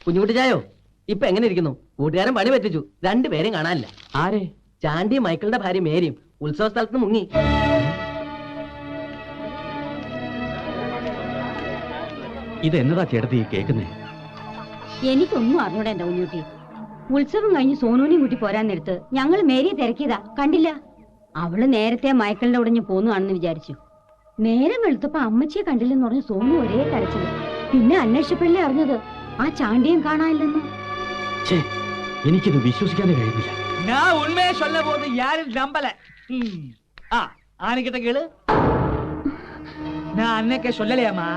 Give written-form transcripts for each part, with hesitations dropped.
കുഞ്ഞുകുട്ടിച്ചായോ ഇപ്പൊ എങ്ങനെ ഇരിക്കുന്നു? കൂട്ടുകാരൻ പണി പറ്റിച്ചു, രണ്ടുപേരും കാണാനില്ല. ആരെ? ചാണ്ടി മൈക്കിളിന്റെ ഭാര്യ മേരിയും ഉത്സവ സ്ഥലത്ത് മുങ്ങി. ഇതെന്നതാ ചേട്ടത്തി കേൾക്കുന്നേ? എനിക്കൊന്നും അറിഞ്ഞൂടാ എന്റെ കുഞ്ഞുട്ടി. ഉത്സവം കഴിഞ്ഞ് സോനുവിനെയും കൂട്ടി പോരാൻ നേരത്ത് ഞങ്ങൾ മേരിയെ തിരക്കിയതാ, കണ്ടില്ല. അവള് നേരത്തെ മൈക്കിളിന്റെ ഉടഞ്ഞ് പോന്നുകാണെന്ന് വിചാരിച്ചു. നേരം വെളുത്തപ്പോ അമ്മച്ചിയെ കണ്ടില്ലെന്ന് പറഞ്ഞ് സോനു ഒരേ കരച്ചില്. പിന്നെ അന്വേഷിച്ചപ്പോഴല്ലേ അറിഞ്ഞത് ആ ചാണ്ടിയും കാണാനില്ലെന്ന്. എനിക്കിത് വിശ്വസിക്കാനേ കഴിയുന്നില്ല. ഞാൻ ഉണ്മയെ சொல்ல போது யாரும் நம்பல. ஆனிக்கிட்ட கேளு. நான் அன்னைக்கே சொல்லலையாமா?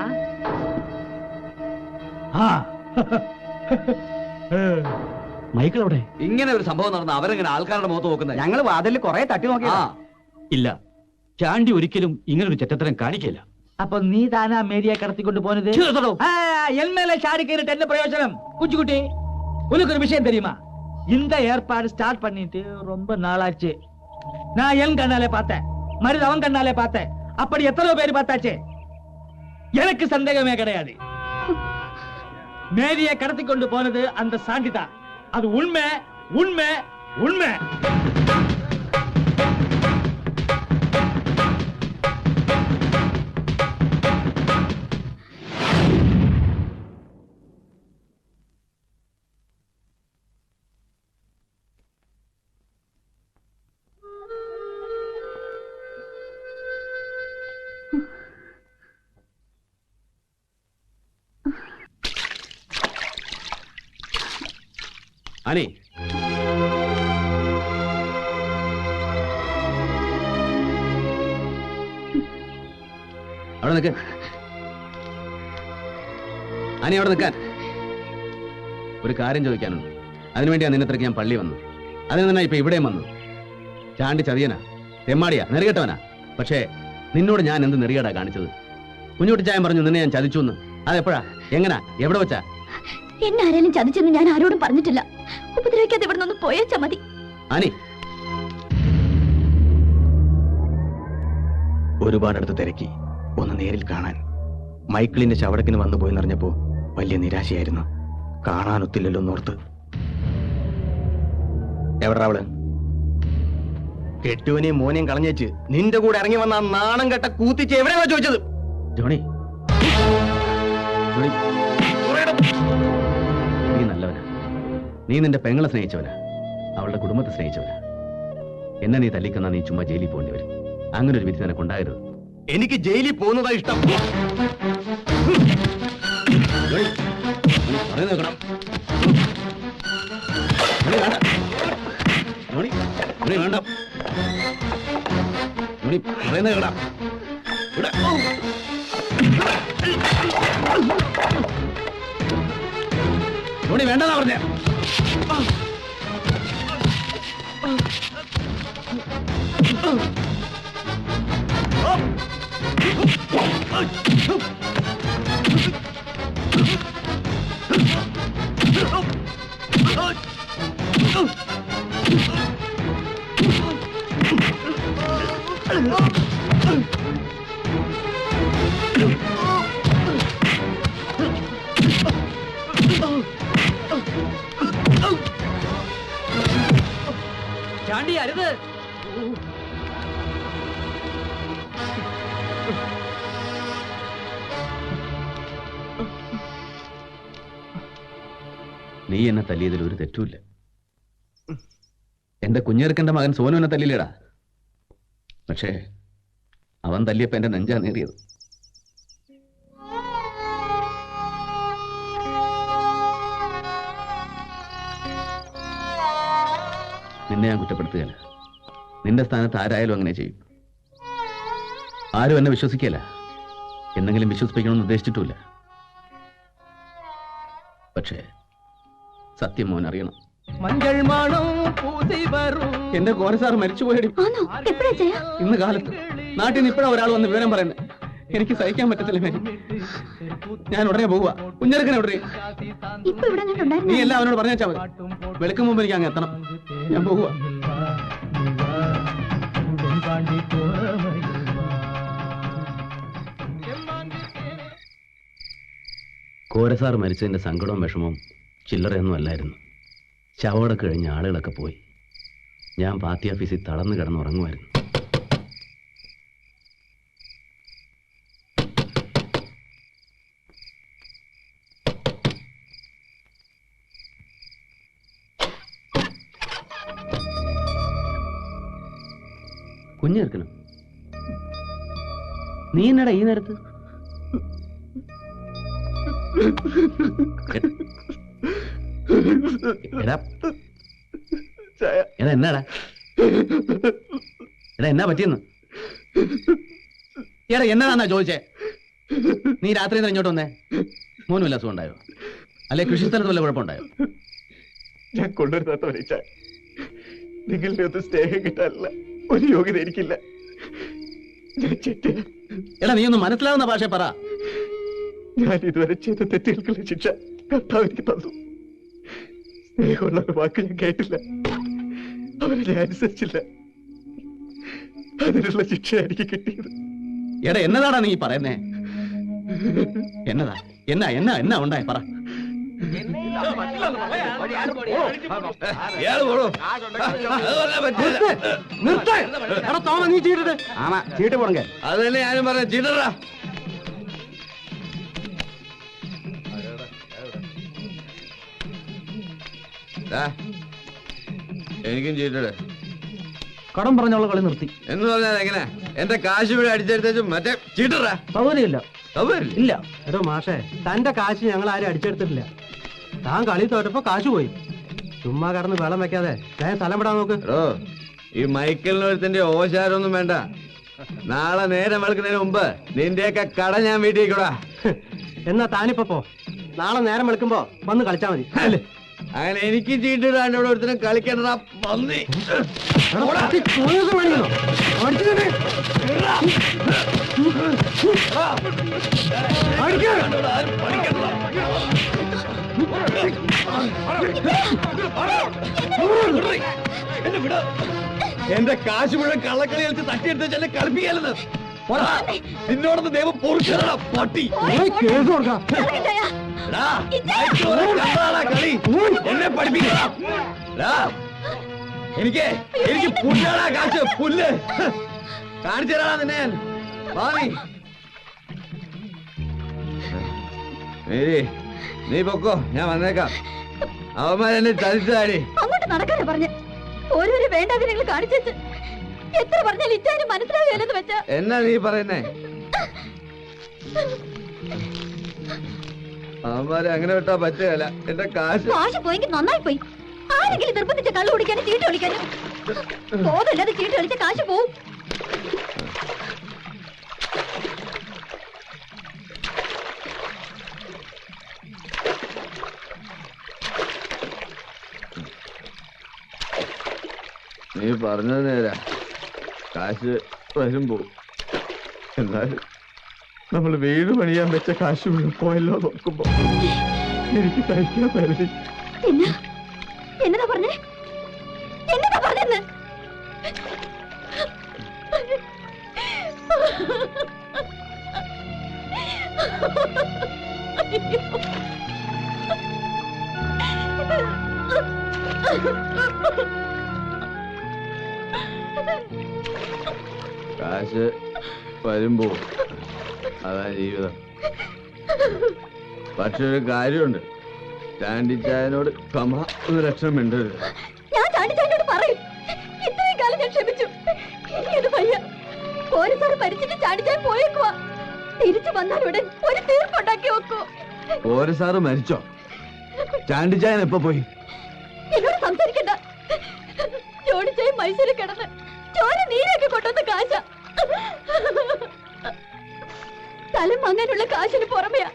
മൈക്കിൾ അവിടെ? ഇങ്ങനെ ഒരു സംഭവം നടന്ന അവരെങ്ങനെ ആൾക്കാരുടെ മുഖത്ത് നോക്കുന്നത്? ഞങ്ങൾ വാതിലിൽ കുറെ തട്ടി നോക്കിയാ. ഇല്ല, ചാണ്ടി ഒരിക്കലും ഇങ്ങനെ ഒരു ചെറ്റത്തരം കാണിക്കില്ല. அப்ப நீ தானா மேரியை கடத்திக்கொண்டு போனது? என் மேல சாடி கேட்டு என்ன பிரயோஜனம்? குஞ்சுக்குட்டி, உனக்கு ஒரு விஷயம் தெரியுமா? இந்த ஏற்பாடு ஸ்டார்ட் பண்ணிட்டு ரொம்ப நாளாச்சு. நான் என் கண்ணாலே பார்த்தேன், மருது அவன் கண்ணாலே பார்த்தேன். அப்படி எத்தனை பேர் பார்த்தாச்சு? எனக்கு சந்தேகமே கிடையாது. மேரியை கடத்தி கொண்டு போனது அந்த சாண்டிதா. அது உண்மை உண்மை உண்மை. അനി, അവിടെ നിൽക്കാൻ. അനി, അവിടെ നിൽക്കാൻ. ഒരു കാര്യം ചോദിക്കാനുണ്ട്. അതിനുവേണ്ടിയാ നിന്നത്രയ്ക്ക് ഞാൻ പള്ളി വന്നു. അതിന് തന്നെ ഇപ്പൊ ഇവിടെയും വന്നു. ചാണ്ടി ചതിയനാ, തെമ്മാടിയാ, നെറികെട്ടവനാ. പക്ഷേ നിന്നോട് ഞാൻ എന്ത് നെറികേടാ കാണിച്ചത്? കുഞ്ഞുകുട്ടിച്ചായൻ പറഞ്ഞു നിന്നെ ഞാൻ ചതിച്ചു എന്ന്. അതെപ്പോഴാ, എങ്ങനാ, എവിടെ വെച്ചാ? എന്നെ ആരെങ്കിലും ചതിച്ചെന്ന് ഞാൻ ആരോടും പറഞ്ഞിട്ടില്ല. ഉപദ്രവിക്കാതെ ഇവിടെ നിന്ന് പോയേച്ചാ മതി. അനി, ഒരുപാടടുത്ത് തിരക്കി ഒന്ന് നേരിൽ കാണാൻ. മൈക്കിളിന്റെ ശവടക്കിന് വന്നു പോയി നിറഞ്ഞപ്പോ വലിയ നിരാശയായിരുന്നു. കാണാനൊത്തില്ലല്ലോ എന്നോർത്ത്. എവിടാ അവള്? കെട്ടുവനെയും മോനെയും കളഞ്ഞേച്ച് നിന്റെ കൂടെ ഇറങ്ങി വന്ന നാണം കെട്ട കൂത്തിച്ച് എവിടെയാ ചോദിച്ചത്? ജോണി, നീ നല്ലവനാ. നീ നിന്റെ പെങ്ങളെ സ്നേഹിച്ചവനാ, അവളുടെ കുടുംബത്തെ സ്നേഹിച്ചവനാ. എന്നെ നീ തല്ലിക്കുന്ന നീ ചുമ്മാ ജയിലിൽ പോകേണ്ടി വരും. അങ്ങനെ ഒരു വിധി നിനക്ക് ഉണ്ടാകരുത്. എനിക്ക് ജയിലിൽ പോകുന്നതാ ഇഷ്ടം. വേണ്ടെന്നാ പറഞ്ഞ. ചാണ്ടി അരുത്. നീ എന്നെ തല്ലിയതിൽ ഒരു തെറ്റുമില്ല. എന്റെ കുഞ്ഞേർക്കന്റെ മകൻ സോനുവിനെ തല്ലില്ലേടാ. പക്ഷേ അവൻ തല്ലിയപ്പോ എന്റെ നെഞ്ചാ നേറിയത്. നിന്നെ ഞാൻ കുറ്റപ്പെടുത്തുകയല്ല. നിന്റെ സ്ഥാനത്ത് ആരായാലും അങ്ങനെ ചെയ്യും. ആരും എന്നെ വിശ്വസിക്കല. എന്നെങ്കിലും വിശ്വസിപ്പിക്കണമെന്ന് ഉദ്ദേശിച്ചിട്ടുമില്ല. പക്ഷേ സത്യം മോൻ അറിയണം. മഞ്ഞൾ മണം പൂതി വരും. എന്റെ കോരസാർ മരിച്ചുപോയടി. ഇന്ന് കാലത്ത് നാട്ടിൽ നിന്ന് ഇപ്പഴാ ഒരാൾ വന്ന് വിവരം പറയുന്നത്. എനിക്ക് സഹിക്കാൻ പറ്റത്തില്ല മേരി. ഞാൻ ഉടനെ പോവുക. കുഞ്ഞെടുക്കണേ ഉടനെ. നീ എല്ലാം അവനോട് പറഞ്ഞാ മതി. വെളുക്കും മുമ്പ് എനിക്ക് അങ്ങ് എത്തണം. ഞാൻ പോവുക. കോരസാർ മരിച്ചതിന്റെ സങ്കടവും വിഷമവും ചില്ലറയൊന്നും അല്ലായിരുന്നു. ശവമടക്ക് കഴിഞ്ഞ ആളുകളൊക്കെ പോയി. ഞാൻ പാർട്ടി ഓഫീസിൽ തളർന്നു കിടന്നുറങ്ങുമായിരുന്നു. കുഞ്ഞേർക്കണം, നീ എന്നടാ ഈ നേരത്ത്? എടാ എന്നാടാ? എടാ എന്നാ പറ്റിയെന്ന്? എടാ എന്നാന്നാ ചോദിച്ചേ? നീ രാത്രി ഇങ്ങോട്ട് വന്നേ? മോനും അസുഖം ഉണ്ടായോ? അല്ലെ കൃഷിസ്ഥലത്ത് വല്ല കുഴപ്പമുണ്ടായോ? ഞാൻ കൊണ്ടുവരുന്ന നിങ്ങളുടെ ഒന്നും സ്നേഹം കിട്ടാനില്ല, ഒരു യോഗ്യത എനിക്കില്ല. എടാ നീ ഒന്ന് മനസ്സിലാവുന്ന ഭാഷ പറ. ഞാൻ ഇതുവരെ ചെയ്ത തെറ്റുകൾക്കുള്ള ശിക്ഷ കർത്താവ് എനിക്ക് തന്നു. സ്നേഹമുള്ള ഒരു വാക്ക് ഞാൻ കേട്ടില്ല, അവരെ ഞാൻ അനുസരിച്ചില്ല. അതിനുള്ള ശിക്ഷ എനിക്ക് കിട്ടിയത്. എടാ എന്നതാടാ നീ പറയുന്നേ? എന്നതാ എന്നാ എന്നാ എന്നാ ഉണ്ടായി പറ. ചീട്ട് പോണേ അത് തന്നെ ഞാനും പറഞ്ഞ ചീട്ടറാ. എനിക്കും ചീട്ടട്. കടം പറഞ്ഞോളെ കളി നിർത്തി എന്ന് പറഞ്ഞാൽ എങ്ങനെ? എന്റെ കാശ് ഇവിടെ അടിച്ചെടുത്തും മറ്റേ ചീട്ടറാ. സൗകര്യമില്ല. ഇല്ല. എടോ മാഷേ, തന്റെ കാശ് ഞങ്ങൾ ആരും അടിച്ചെടുത്തിട്ടില്ല. താൻ കളി തോറ്റപ്പോ കാശ് പോയി. ചുമ്മാ കടന്ന് വെള്ളം വെക്കാതെ സ്ഥലം വിടാൻ നോക്ക്. ഈ മൈക്കലിനൊരുത്തിന്റെ ഓശാരൊന്നും വേണ്ട. നാളെ നേരം വെളുക്കുന്നതിന് മുമ്പ് നിന്റെയൊക്കെ കട ഞാൻ വീട്ടിലേക്കൂടാ. എന്നാ താനിപ്പോ പോ. നാളെ നേരം വെളുക്കുമ്പോ വന്ന് കളിച്ചാ മതി. അല്ലേ? അങ്ങനെ എനിക്ക് ചീട്ടിടാൻ ഇവിടെ ഒരുത്തരം കളിക്കണ്ടാ പന്നി. എന്റെ കാശ് മുഴുവൻ കള്ളക്കളി കളിച്ച് തട്ടിയെടുത്ത് എന്നെ കളിപ്പിക്കലെന്ന് നിന്നോടൊന്ന് ദൈവം പൊറുക്കണ പട്ടി. കളി എന്നെ പഠിപ്പിക്കണം. എനിക്ക് പുല്ലാടാ കാശ്, പുല്ല് കാണിച്ചു തരാടാ നിന്നെ. നീ പൊക്കോ, ഞാൻ വന്നേക്കാം. അവന്മാരെന്നെ ചതിച്ചാടി. അങ്ങോട്ട് നടക്കാനാ പറഞ്ഞ ഓരോരോ വേണ്ടാതെ നിങ്ങൾ കാണിച്ചു. എത്ര പറഞ്ഞാൽ ഇറ്റാനും മനസ്സിലാകുകയല്ലെന്ന് വെച്ചാ. എന്നാ നീ പറയുന്നേ? അവന്മാരെ അങ്ങനെ വിട്ടാ പറ്റുകയല്ല. എന്റെ കാശ് പോയെങ്കിൽ നന്നായി പോയി. ആരെങ്കിലും നിർബന്ധിച്ച കള്ളു കുടിക്കാനും ചീട്ട് കളിക്കാനും ബോധമില്ലാതെ ചീട്ട് കളിച്ച കാശ് പോവും. നീ പറഞ്ഞത് നേരാ, കാശ് വരുമ്പോ. എന്നാലും നമ്മൾ വീട് പണിയാൻ വെച്ച കാശ് പോയല്ലോ നോക്കുമ്പോ എനിക്ക് കഴിക്കാൻ പറ്റി. എന്നതാ പറഞ്ഞേ? എന്നതാ പറഞ്ഞെന്ന്? കാശ് വരുമ്പോ അതാ ജീവിതം. പക്ഷെ ഒരു കാര്യമുണ്ട്, ചാണ്ടിച്ചായനോട് കമ ഒരു ലക്ഷം മിണ്ടരുത്. ഞാൻ ചാണ്ടിച്ചായനോട് പറയും. ഇത്രയും കാലം ഞാൻ ക്ഷമിച്ചു. ഇത് വയ്യ. പോലീസാർ മരിച്ചിട്ട് ചാണ്ടിച്ചായൻ പോയേക്കുവാ. തിരിച്ചു വന്നാലുടൻ ഒരു തീർപ്പുണ്ടാക്കി വെക്കൂ. പോലീസാറ് മരിച്ചോ? ചാണ്ടിച്ചായൻ എപ്പോ പോയി? എന്നോട് സംസാരിക്കണ്ട. ജോണിച്ചായൻ മൈസൂരിൽ കിടന്ന് ചോര നീരൊക്കെ കൊണ്ടുവന്ന കാശ. സ്ഥലം വാങ്ങാനുള്ള കാശിന് പുറമെയാ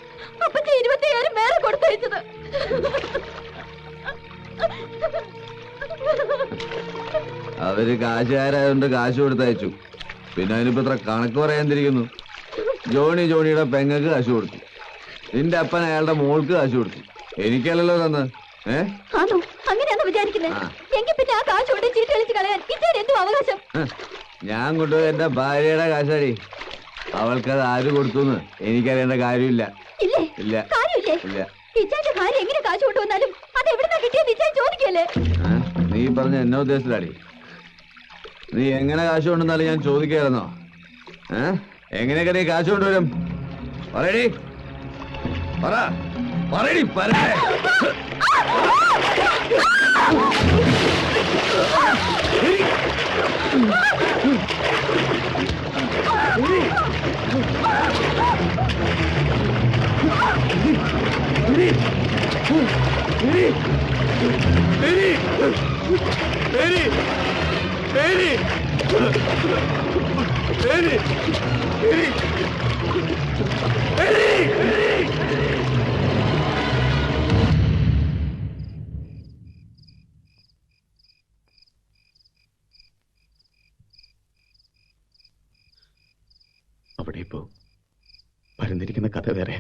അപ്പച്ച 25,000 വേറെ കൊടുത്തയച്ചത്. അവര് കാശുകാരായതുകൊണ്ട് കാശ് കൊടുത്തയച്ചു. പിന്നെ അതിനിപ്പോ ഇത്ര കണക്ക് പറയാതിരിക്കുന്നു. ജോണിയുടെ പെങ്ങക്ക് കാശ് കൊടുത്തു. നിന്റെ അപ്പൻ അയാളുടെ മോൾക്ക് കാശ് കൊടുത്തു. എനിക്കല്ലല്ലോ തന്ന്. ആണോ? അങ്ങനെയാണോ വിചാരിക്കുന്നത്? എങ്കിൽ പിന്നെ ആ കാശ് കൊണ്ട് ചീട്ട് കളിച്ച് കളയാൻ ഇദ്ദേഹം എന്തും അവകാശം? ഞാൻ കൊണ്ടുപോയി എന്റെ ഭാര്യയുടെ കാശാടി. അവൾക്കത് ആര് കൊടുത്തുന്ന് എനിക്കറിയേണ്ട കാര്യമില്ല. ഇല്ലേ? ഇല്ല. കാര്യമില്ലേ? ഇല്ല. ഇച്ചാന്റെ ഭാര്യ എങ്ങനെ കാശ് കൊണ്ടുവന്നാലും കിട്ടിയാലേ. നീ പറഞ്ഞ എന്നെ ഉദ്ദേശത്തിലാടി. നീ എങ്ങനെ കാശ് കൊണ്ടുവന്നാലും ഞാൻ ചോദിക്കായിരുന്നോ? എങ്ങനെയൊക്കെ നീ കാശ് കൊണ്ടുവരും? പറയടി, പറയടി, പറയേ. അവിടെ ഇപ്പോ പരന്നിരിക്കുന്ന കഥ വേറെ.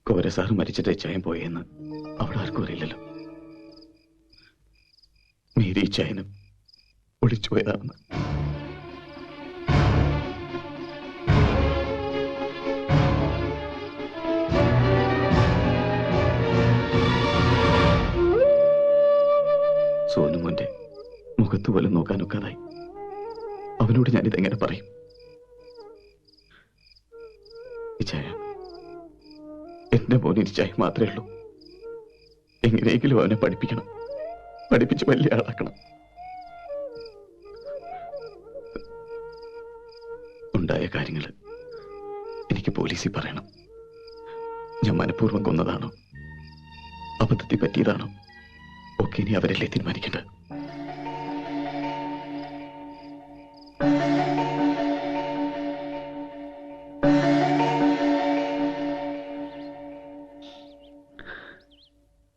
കോരസാറ് മരിച്ചിട്ട് ചായം പോയെന്ന് അവിടെ ആർക്കും അറിയില്ലല്ലോ. മേരി ചായനും ഒളിച്ചു പോയതാണെന്ന്. സോനുമോന്റെ മുഖത്ത് പോലും നോക്കാനൊക്കാതായി. അവനോട് ഞാനിതെങ്ങനെ പറയും? ഇച്ചായ, എന്റെ മോന് ഇച്ചായ മാത്രമേ ഉള്ളൂ. എങ്ങനെയെങ്കിലും അവനെ പഠിപ്പിക്കണം, പഠിപ്പിച്ച് വലിയ ആളാക്കണം. ഉണ്ടായ കാര്യങ്ങൾ എനിക്ക് പോലീസിൽ പറയണം. ഞാൻ മനഃപൂർവ്വം കൊന്നതാണോ, അബദ്ധത്തിൽ പറ്റിയതാണോ ഒക്കെ ഇനി അവരല്ലേ തീരുമാനിക്കേണ്ടത്.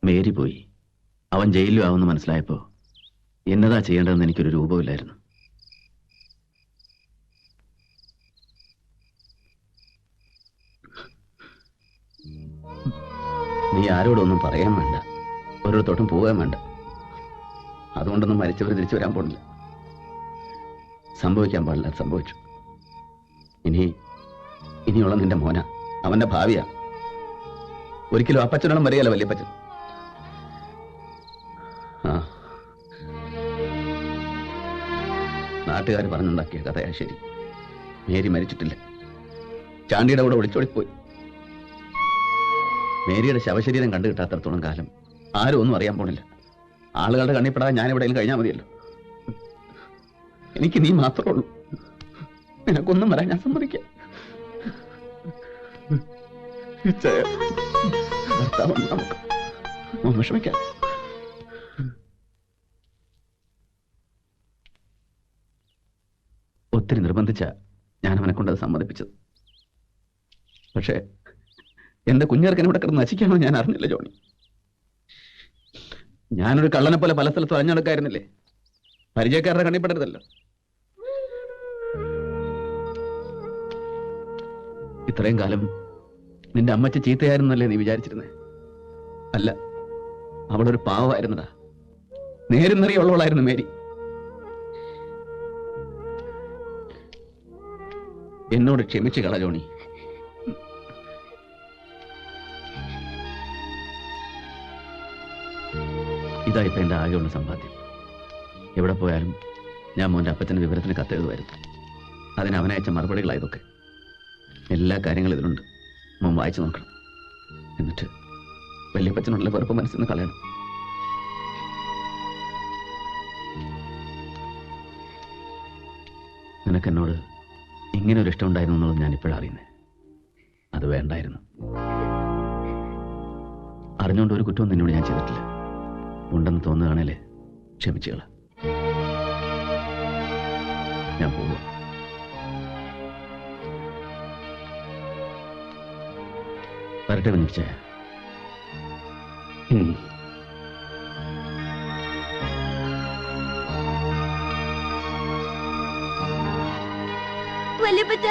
മേരി പോയി, അവൻ ജയിലിലും ആവുമെന്ന് മനസ്സിലായപ്പോ എന്നതാ ചെയ്യേണ്ടതെന്ന് എനിക്കൊരു രൂപമില്ലായിരുന്നു. നീ ആരോടൊന്നും പറയാൻ വേണ്ട, ഓരോരുത്തോട്ടും പോകാൻ വേണ്ട. അതുകൊണ്ടൊന്നും മരിച്ചവർ തിരിച്ചു വരാൻ പോണില്ല. സംഭവിക്കാൻ പാടില്ല, സംഭവിച്ചു. ഇനിയുള്ള നിന്റെ മോന, അവന്റെ ഭാവിയാ. ഒരിക്കലും അപ്പച്ചനോളം വരികയല്ല വല്യപ്പച്ചൻ. നാട്ടുകാർ പറഞ്ഞുണ്ടാക്കിയ കഥയാ ശരി. മേരി മരിച്ചിട്ടില്ല, ചാണ്ടിയുടെ കൂടെ ഒളിച്ചോടിപ്പോയി. മേരിയുടെ ശവശരീരം കണ്ടു കിട്ടാത്തടത്തോളം കാലം ആരും ഒന്നും അറിയാൻ പോണില്ല. ആളുകളുടെ കണ്ണിപ്പെടാൻ ഞാൻ എവിടെയെങ്കിലും കഴിഞ്ഞാൽ മതിയല്ലോ. എനിക്ക് നീ മാത്രമേ ഉള്ളൂ. നിനക്കൊന്നും വരാൻ ഞാൻ സമ്മതിക്കാം. നമുക്ക് വിഷമിക്കാം. ഒത്തിരി നിർബന്ധിച്ച ഞാൻ അവനെ കൊണ്ടത് സമ്മതിപ്പിച്ചത്. പക്ഷേ എന്റെ കുഞ്ഞേർക്കനെ ഇവിടെ കിടന്ന് നശിക്കാനോ ഞാൻ അറിഞ്ഞില്ല ജോണി. ഞാനൊരു കള്ളനെ പോലെ പല സ്ഥലത്തും അഞ്ഞെടുക്കായിരുന്നില്ലേ. പരിചയക്കാരുടെ കണ്ണിപ്പെടരുതല്ലോ. ഇത്രയും കാലം നിന്റെ അമ്മച്ചി ചീത്തയായിരുന്നല്ലേ നീ വിചാരിച്ചിരുന്നേ? അല്ല, അവളൊരു പാവമായിരുന്നടാ. നേരും നിറയുള്ളവളായിരുന്നു മേരി. എന്നോട് ക്ഷമിച്ചു കള ജോണി. ഇതായിപ്പോ എന്റെ ആകെയുള്ള സമ്പാദ്യം. എവിടെ പോയാലും ഞാൻ മോന്റെ അപ്പച്ചന്റെ വിവരത്തിന് കത്തെഴുതുമായിരുന്നു. അതിന് അവനയച്ച മറുപടികളായതൊക്കെ. എല്ലാ കാര്യങ്ങളും ഇതിലുണ്ട്. മോൻ വായിച്ചു നോക്കണം. എന്നിട്ട് വല്യപ്പച്ചനുള്ള വെറുപ്പ് മനസ്സിൽ നിന്ന് കളയണം. നിനക്കെന്നോട് ഇങ്ങനെ ഒരു ഇഷ്ടം ഉണ്ടായിരുന്നു എന്നുള്ളത് ഞാൻ ഇപ്പോഴാണ് അറിയുന്നത്. അത് വേണ്ടായിരുന്നു. അറിഞ്ഞുകൊണ്ട് ഒരു കുറ്റവും നിന്നോട് ഞാൻ ചെയ്തിട്ടില്ല. ഉണ്ടെന്ന് തോന്നുകയാണേലേ ക്ഷമിച്ചുകള. ഞാൻ പോവുക. വരട്ടെ കുഞ്ഞിച്ച. വല്യപ്പച്ച